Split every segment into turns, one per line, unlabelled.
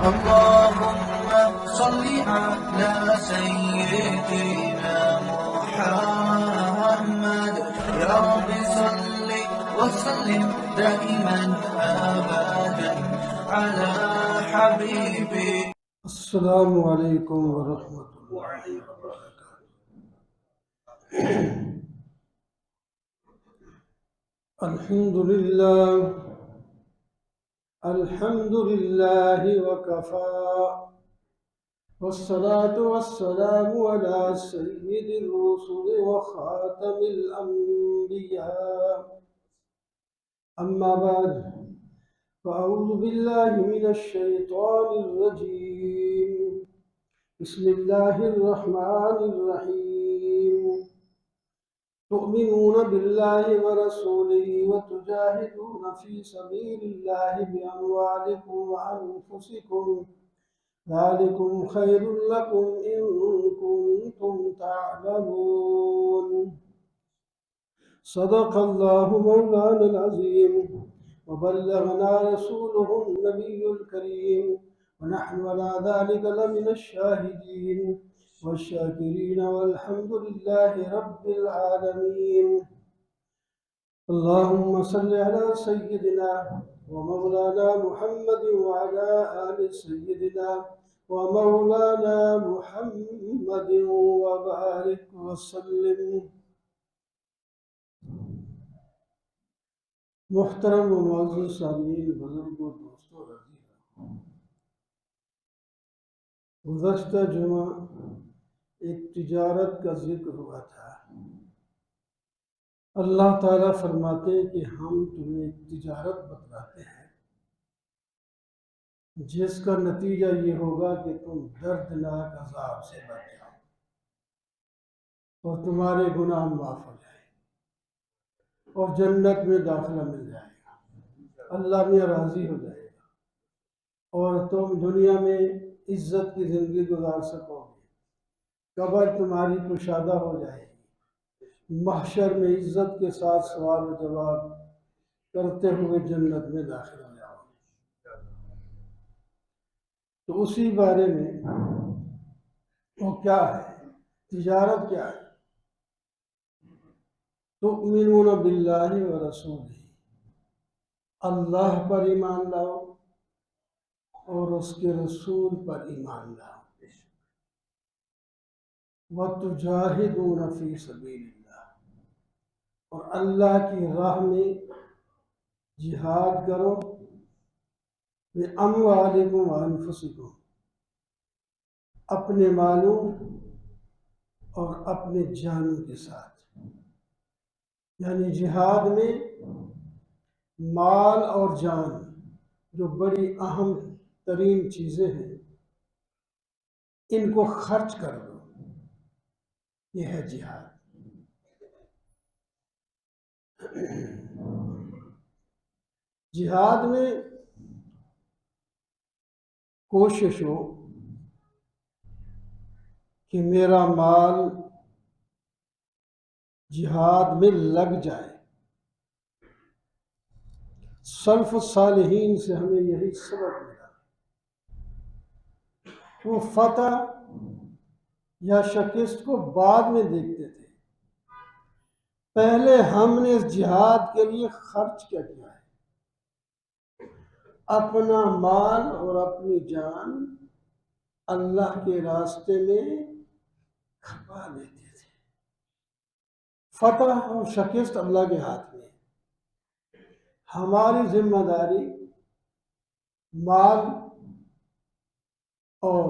اللهم صل على سيدنا محمد يا رب صل وسلم دائما أبدا على حبيبي.
السلام علیکم ورحمۃ اللہ وبرکاتہ۔ الحمد للہ وکفا والصلاة والسلام على سید الرسل وخاتم الانبیاء، اما بعد فاعوذ باللہ من الشیطان الرجیم، بسم اللہ الرحمن الرحیم۔ تؤمنون بالله ورسوله وتجاهدون في سبيل الله بأموالكم وأنفسكم ذلكم خير لكم إن كنتم تعلمون۔ صدق الله مولانا العظيم وبلغنا رسوله النبي الكريم، ونحن على ذلك لمن الشاهدين والشاكرين والحمد لله رب العالمين۔ اللهم صل على سيدنا ومولانا محمد وعلى آل سيدنا ومولانا محمد وبارك وسلم۔ محترم و معزز سامعین، بزرگوں، دوستوں، عزیزوں، گزشتہ جمعہ ایک تجارت کا ذکر ہوا تھا۔ اللہ تعالیٰ فرماتے ہیں کہ ہم تمہیں ایک تجارت بتلاتے ہیں جس کا نتیجہ یہ ہوگا کہ تم دردناک عذاب سے بچ جاؤ اور تمہارے گناہ معاف ہو جائیں اور جنت میں داخلہ مل جائے گا، اللہ میں راضی ہو جائے گا اور تم دنیا میں عزت کی زندگی گزار سکو گے، قبر تمہاری کشادہ ہو جائے گی، محشر میں عزت کے ساتھ سوال و جواب کرتے ہوئے جنت میں داخل ہو جاؤ گے۔ تو اسی بارے میں وہ کیا ہے، تجارت کیا ہے؟ تؤمنون باللہ ورسولہ، اللہ پر ایمان لاؤ اور اس کے رسول پر ایمان لاؤ، وَتُجَاهِدُونَ فِي سَبِيلِ اللَّهِ، اور اللہ کی راہ میں جہاد کرو، بِأَمْوَالِكُمْ وَأَنفُسِكُمْ، اپنے مالوں اور اپنے جانوں کے ساتھ، یعنی جہاد میں مال اور جان جو بڑی اہم ترین چیزیں ہیں ان کو خرچ کر دو، یہ ہے جہاد۔ جہاد میں کوشش ہو کہ میرا مال جہاد میں لگ جائے۔ سلف الصالحین سے ہمیں یہی سبق ملا، وہ فتح یا شکست کو بعد میں دیکھتے تھے، پہلے ہم نے اس جہاد کے لیے خرچ کیا کیا ہے، اپنا مال اور اپنی جان اللہ کے راستے میں کھپا دیتے تھے۔ فتح اور شکست اللہ کے ہاتھ میں ہے، ہماری ذمہ داری مال اور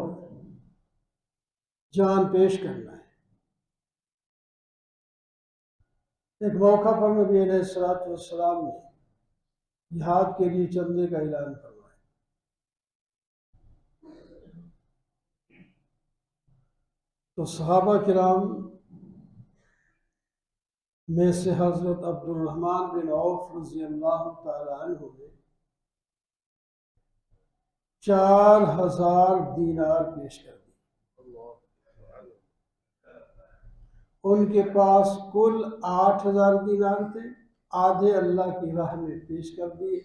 جان پیش کرنا ہے۔ ایک موقع پر نبی علیہ السلام نے جہاد کے لیے چندے کا اعلان فرمایا، تو صحابہ کرام میں سے حضرت عبد الرحمن بن عوف رضی اللہ تعالی عنہ نے 4000 دینار پیش کر دی۔ ان کے پاس کل 8000 دینار تھے، آدھے اللہ کی راہ میں پیش کر دیے،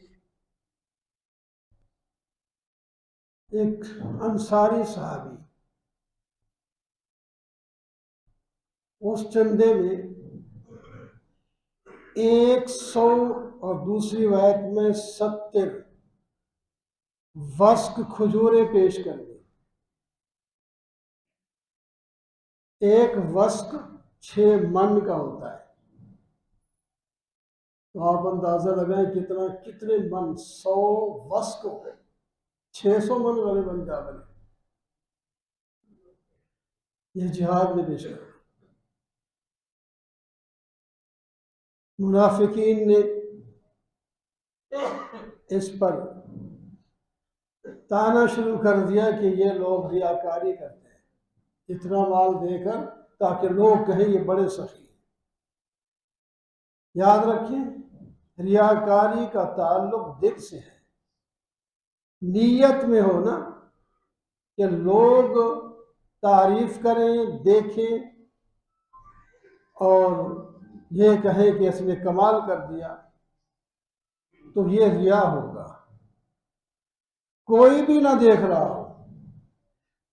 ایک انصاری صحابی اس چندے میں 100 اور دوسری روایت میں 70 وسق کھجوریں پیش کر دی. ایک وسق 6 من کا ہوتا ہے. تو آپ اندازہ لگائیں کتنے من. 100 وسق ہو گئے، 600 من والے بن جا بنے. یہ جہاد میں پیش کر. منافقین نے اس پر تانا شروع کر دیا کہ یہ لوگ ریاکاری کرتے ہیں اتنا مال دے کر، تاکہ لوگ کہیں یہ بڑے سخی ہیں. یاد رکھیں ریاکاری کا تعلق دل سے ہے. نیت میں ہو نا کہ لوگ تعریف کریں، دیکھیں اور یہ کہیں کہ اس نے کمال کر دیا، تو یہ ریا ہوگا. کوئی بھی نہ دیکھ رہا ہو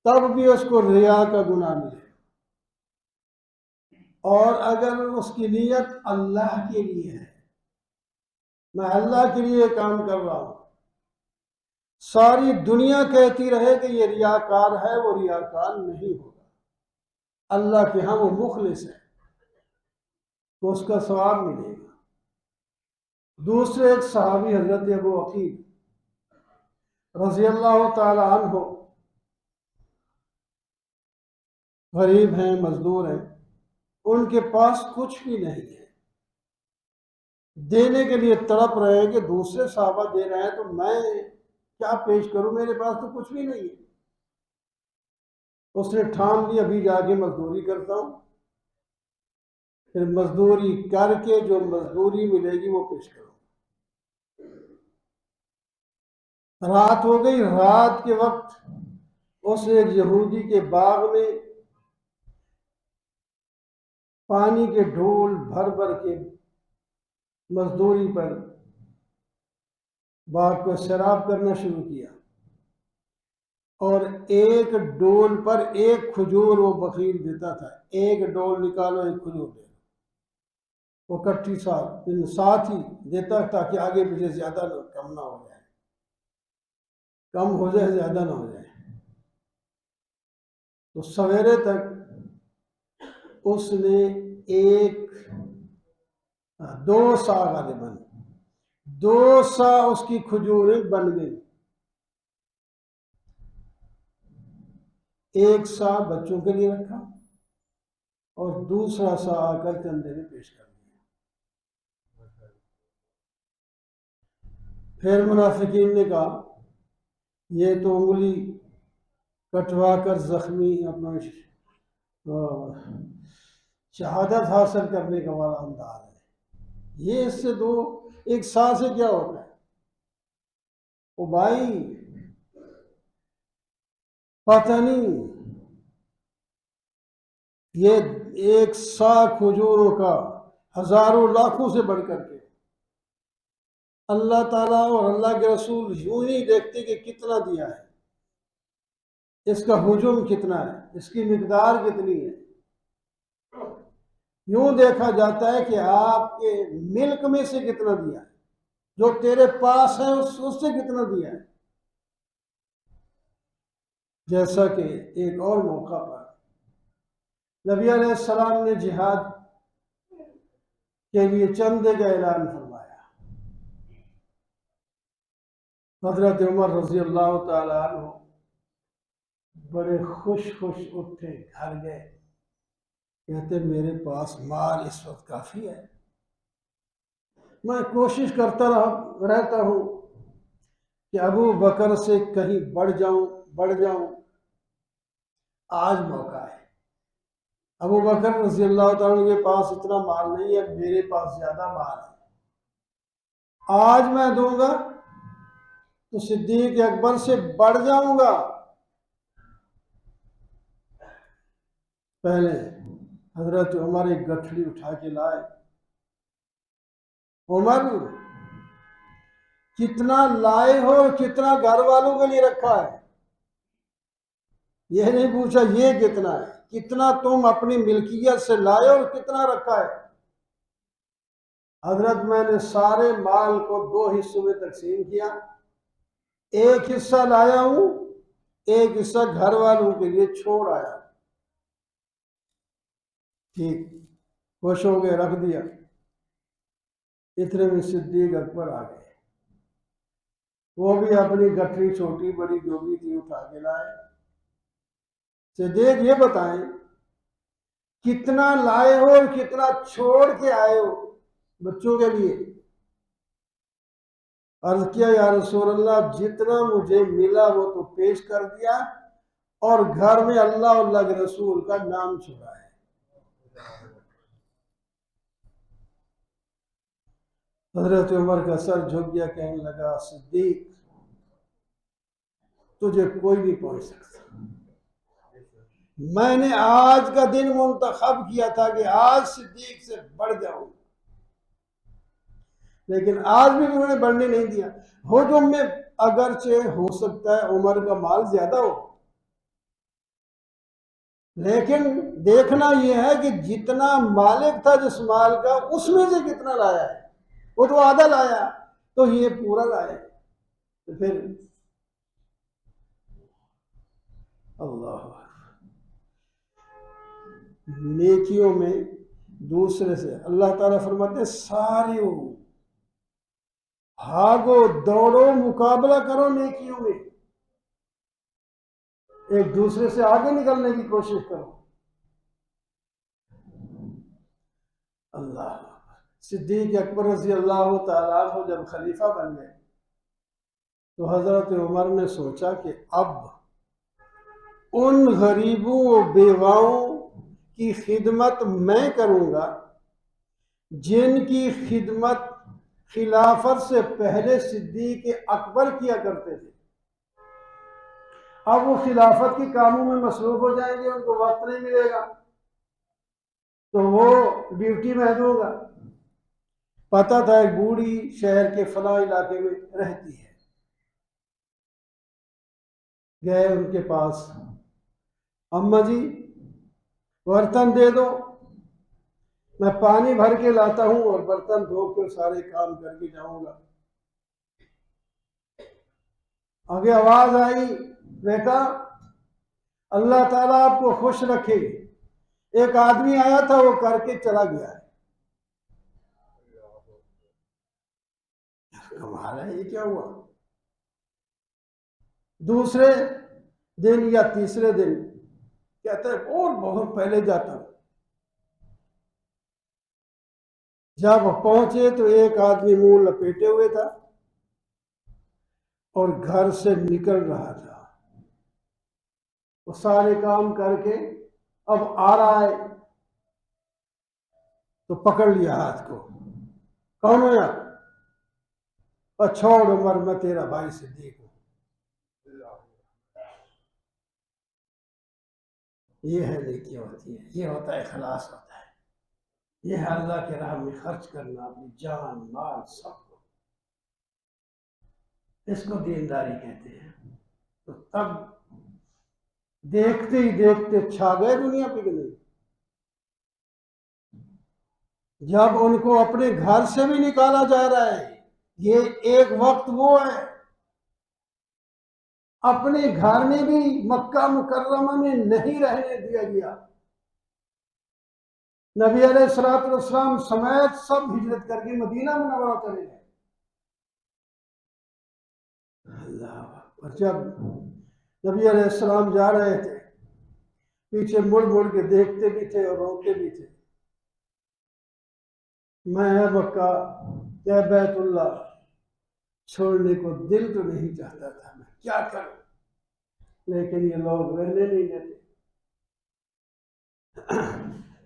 تب بھی اس کو ریا کا گناہ ملے. اور اگر اس کی نیت اللہ کے لیے ہے، میں اللہ کے لیے کام کر رہا ہوں، ساری دنیا کہتی رہے کہ یہ ریاکار ہے، وہ ریاکار نہیں ہوگا. اللہ کے ہاں وہ مخلص ہے تو اس کا ثواب ملے گا. دوسرے ایک صحابی حضرت ابو عقیل رضی اللہ تعالی عنہ غریب ہیں، مزدور ہیں، ان کے پاس کچھ بھی نہیں ہے. دینے کے لیے تڑپ رہے ہیں کہ دوسرے صحابہ دے رہے ہیں تو میں کیا پیش کروں، میرے پاس تو کچھ بھی نہیں ہے. اس نے ٹھان لی ابھی جا کے مزدوری کرتا ہوں، پھر مزدوری کر کے جو مزدوری ملے گی وہ پیش کروں. رات ہو گئی. رات کے وقت اس ایک یہودی کے باغ میں پانی کے ڈھول بھر بھر کے مزدوری پر باغ کو سیراب کرنا شروع کیا، اور ایک ڈول پر ایک کھجور وہ بخیل دیتا تھا. ایک ڈول نکالو، ایک کھجور دے دو. وہ کٹھی ساتھ ہی دیتا تاکہ آگے پیچھے زیادہ کم نہ ہو جائے، کم ہو جائے زیادہ نہ ہو جائے. تو سویرے تک اس نے 2 سا غالباً 2 سا اس کی کھجوریں بن گئی. 1 سا بچوں کے لیے رکھا اور دوسرا سا آ کر چندے میں پیش کر دیا. پھر منافقین نے کہا یہ تو انگلی کٹوا کر زخمی اپنا شہادت حاصل کرنے کا والا انداز ہے. یہ اس سے 1 سا سے کیا ہوتا ہے؟ او بھائی پتہ نہیں، یہ 1 سا کھجوروں کا ہزاروں لاکھوں سے بڑھ کر کے اللہ تعالیٰ اور اللہ کے رسول یوں ہی دیکھتے کہ کتنا دیا ہے، اس کا حجم کتنا ہے، اس کی مقدار کتنی ہے. یوں دیکھا جاتا ہے کہ آپ کے ملک میں سے کتنا دیا ہے، جو تیرے پاس ہے اس سے کتنا دیا ہے. جیسا کہ ایک اور موقع پر نبی علیہ السلام نے جہاد کے لیے چندے کا اعلان فرمایا. حضرت عمر رضی اللہ تعالی عنہ بڑے خوش اٹھے، گھر گئے، کہتے میرے پاس مال اس وقت کافی ہے، میں کوشش کرتا رہتا ہوں کہ ابو بکر سے کہیں بڑھ جاؤں. آج موقع ہے. ابو بکر رضی اللہ تعالیٰ کے پاس اتنا مال نہیں ہے، میرے پاس زیادہ مال ہے. آج میں دوں گا تو صدیق اکبر سے بڑھ جاؤں گا. پہلے حضرت عمر ایک گٹھڑی اٹھا کے لائے. عمر کتنا لائے ہو، کتنا گھر والوں کے لیے رکھا ہے؟ یہ نہیں پوچھا یہ کتنا ہے، کتنا تم اپنی ملکیت سے لائے اور کتنا رکھا ہے۔ حضرت میں نے سارے مال کو 2 حصوں میں تقسیم کیا، ایک حصہ لایا ہوں، ایک حصہ گھر والوں کے لیے چھوڑ آیا۔ ٹھیک، خوش ہو گئے، رکھ دیا۔ اتنے میں صدیق اکبر آ گئے، وہ بھی اپنی گٹھری چھوٹی بڑی جو بھی تھی اٹھا کے لائے۔ صدیق یہ بتائیں کتنا لائے ہو اور کتنا چھوڑ کے آئے ہو بچوں کے لیے؟ عرض کیا یا رسول اللہ جتنا مجھے ملا وہ تو پیش کر دیا، اور گھر میں اللہ اور اللہ کے رسول کا نام چھپا ہے۔ حضرت عمر کا سر جھک گیا، کہنے لگا صدیق تجھے کوئی نہیں پہنچ سکتا، میں نے آج کا دن منتخب کیا تھا کہ آج صدیق سے بڑھ جاؤں، لیکن آج بھی انہوں نے بڑھنے نہیں دیا۔ ہجوم میں اگرچہ ہو سکتا ہے عمر کا مال زیادہ ہو، لیکن دیکھنا یہ ہے کہ جتنا مالک تھا جس مال کا اس میں سے کتنا لایا ہے۔ وہ تو آدھا لایا تو یہ پورا لایا، تو پھر اللہ نیکیوں میں دوسرے سے اللہ تعالیٰ فرماتے ہیں ساریو، بھاگو دوڑو مقابلہ کرو نیکیوں میں، ایک دوسرے سے آگے نکلنے کی کوشش کرو۔ اللہ صدیق اکبر رضی اللہ تعالیٰ عنہ جب خلیفہ بن گئے تو حضرت عمر نے سوچا کہ اب ان غریبوں و بیواؤں کی خدمت میں کروں گا جن کی خدمت خلافت سے پہلے صدیق اکبر کیا کرتے تھے۔ اب وہ خلافت کے کاموں میں مصروف ہو جائیں گے، ان کو وقت نہیں ملے گا، تو وہ ڈیوٹی میں دوں گا۔ پتا تھا ایک بوڑھی شہر کے فلاں علاقے میں رہتی ہے، گئے ان کے پاس، اماں جی برتن دے دو، میں پانی بھر کے لاتا ہوں اور برتن دھو کے سارے کام کر کے جاؤں گا۔ آگے آواز آئی بیٹا اللہ تعالیٰ آپ کو خوش رکھے، ایک آدمی آیا تھا وہ کر کے چلا گیا ہے۔ ہمارا یہ کیا ہوا؟ دوسرے دن یا تیسرے دن کہتا ہے اور بہت پہلے جاتا ہوں۔ جب پہنچے تو ایک آدمی منہ لپیٹے ہوئے تھا اور گھر سے نکل رہا تھا، وہ سارے کام کر کے اب آ رہا ہے تو پکڑ لیا ہاتھ کو، کون ہو یار؟ اور چھوڑ عمر میں تیرا بھائی صدیق ہوں۔ یہ ہے نیکی ہوتی ہے، یہ ہوتا ہے اخلاص ہوتا ہے، یہ ہے اللہ کے راہ میں خرچ کرنا اپنی جان مال سب کو، اس کو دینداری کہتے ہیں۔ تو تب دیکھتے ہی دیکھتے چھا گئے دنیا پہ کہ نہیں؟ جب ان کو اپنے گھر سے بھی نکالا جا رہا ہے، یہ ایک وقت وہ ہے اپنے گھر میں بھی مکہ مکرمہ میں نہیں رہنے دیا گیا، نبی علیہ الصلوۃ والسلام سمیت سب ہجرت کر کے مدینہ منورہ چلے گئے۔ اللہ، اور جب نبی علیہ السلام جا رہے تھے پیچھے مڑ مڑ کے دیکھتے بھی تھے اور روتے بھی تھے، میں مکہ یا بیت اللہ چھوڑنے کو دل تو نہیں چاہتا تھا، میں کیا کروں، لیکن یہ لوگ رہنے نہیں دیتے۔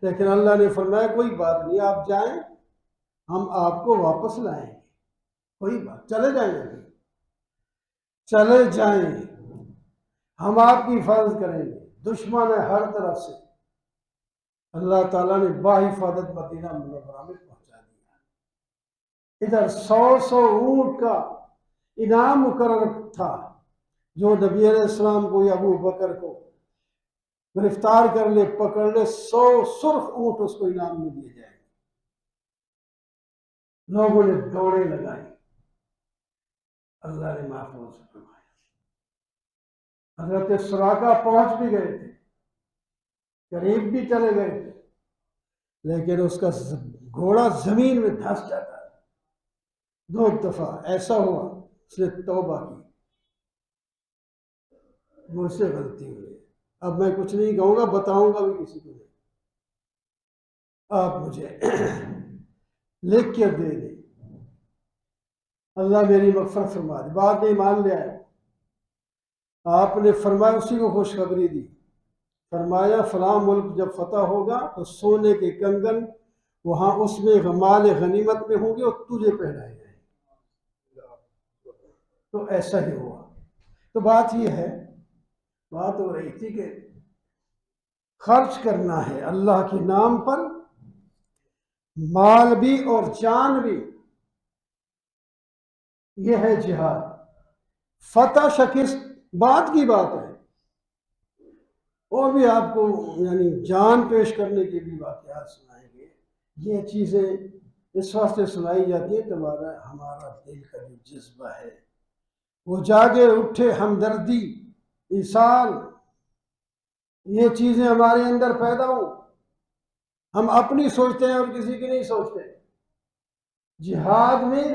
لیکن اللہ نے فرمایا کوئی بات نہیں، آپ جائیں ہم آپ کو واپس لائیں گے، کوئی بات، چلے جائیں گے، چلے جائیں، ہم آپ کی حفاظت کریں گے، دشمن ہے ہر طرف سے۔ اللہ تعالیٰ نے باحفاظت مدینہ منورہ میں پہنچا دیا۔ ادھر 100 اونٹ کا انعام مقرر تھا جو نبی علیہ السلام کو یا ابو بکر کو گرفتار کر لے، پکڑ لے، 100 سرخ اونٹ اس کو انعام میں دیے جائیں گے۔ لوگوں نے دوڑیں لگائی، اللہ نے محفوظ فرمایا۔ حضرت سراقہ پہنچ بھی گئے تھے، قریب بھی چلے گئے تھے، لیکن اس کا گھوڑا زمین میں دھنس جاتا ہے۔ 2 دفعہ ایسا ہوا، اس نے توبہ کی، مجھ سے غلطی ہوئی، اب میں کچھ نہیں کہوں گا، بتاؤں گا بھی کسی کو نہیں، آپ مجھے لکھ کے دے دیں، اللہ میری مغفرت فرما دے۔ بعد میں ایمان لے آئے، آپ نے فرمایا، اسی کو خوشخبری دی، فرمایا فلاں ملک جب فتح ہوگا تو سونے کے کنگن وہاں اس میں مال غنیمت میں ہوں گے اور تجھے پہنائے جائیں گے۔ تو ایسا ہی ہوا۔ تو بات یہ ہے، بات ہو رہی تھی کہ خرچ کرنا ہے اللہ کے نام پر، مال بھی اور جان بھی، یہ ہے جہاد۔ فتح شکست بات کی بات ہے، اور بھی آپ کو یعنی جان پیش کرنے کے بھی واقعات سنائیں گے۔ یہ چیزیں اس واسطے سنائی جاتی ہیں ہمارا دل کا جو جذبہ ہے وہ جاگے اٹھے، ہمدردی، ایثار، یہ چیزیں ہمارے اندر پیدا ہوں۔ ہم اپنی سوچتے ہیں اور کسی کی نہیں سوچتے۔ جہاد میں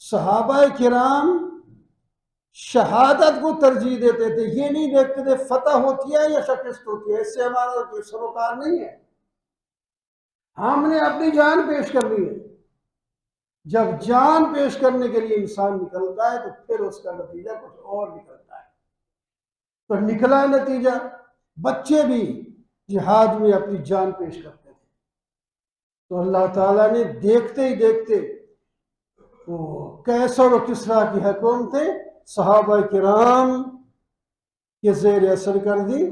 صحابہ کرام شہادت کو ترجیح دیتے تھے، یہ نہیں دیکھتے تھے فتح ہوتی ہے یا شکست ہوتی ہے، اس سے ہمارا کوئی سروکار نہیں ہے، ہم نے اپنی جان پیش کرنی ہے۔ جب جان پیش کرنے کے لیے انسان نکلتا ہے تو پھر اس کا نتیجہ کچھ اور نکلتا ہے۔ تو نکلا نتیجہ، بچے بھی جہاد میں اپنی جان پیش کرتے تھے، تو اللہ تعالیٰ نے دیکھتے ہی دیکھتے وہ کیسر و کسریٰ کی حکومتیں صحابہ کرام کے زیر اثر کر دی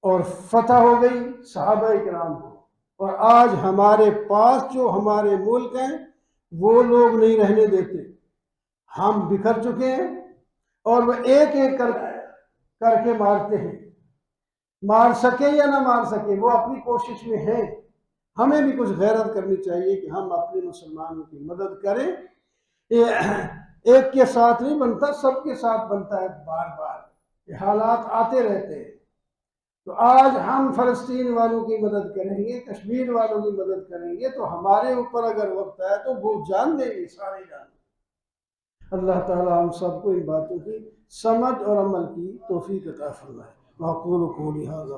اور فتح ہو گئی صحابہ کرام کو۔ اور آج ہمارے پاس جو ہمارے ملک ہیں وہ لوگ نہیں رہنے دیتے، ہم بکھر چکے ہیں اور وہ ایک ایک کر کے مارتے ہیں، مار سکے یا نہ مار سکے وہ اپنی کوشش میں ہیں۔ ہمیں بھی کچھ غیرت کرنی چاہیے کہ ہم اپنے مسلمانوں کی مدد کریں۔ ایک کے ساتھ نہیں بنتا، سب کے ساتھ بنتا ہے، بار بار یہ حالات آتے رہتے ہیں۔ تو آج ہم فلسطین والوں کی مدد کریں گے، کشمیر والوں کی مدد کریں گے، تو ہمارے اوپر اگر وقت آئے تو وہ جان دیں گے، سارے جان دیں گے۔ اللہ تعالیٰ ہم سب کو ان باتوں کی سمجھ اور عمل کی توفیق عطا فرمائے۔ وأقول قولي هذا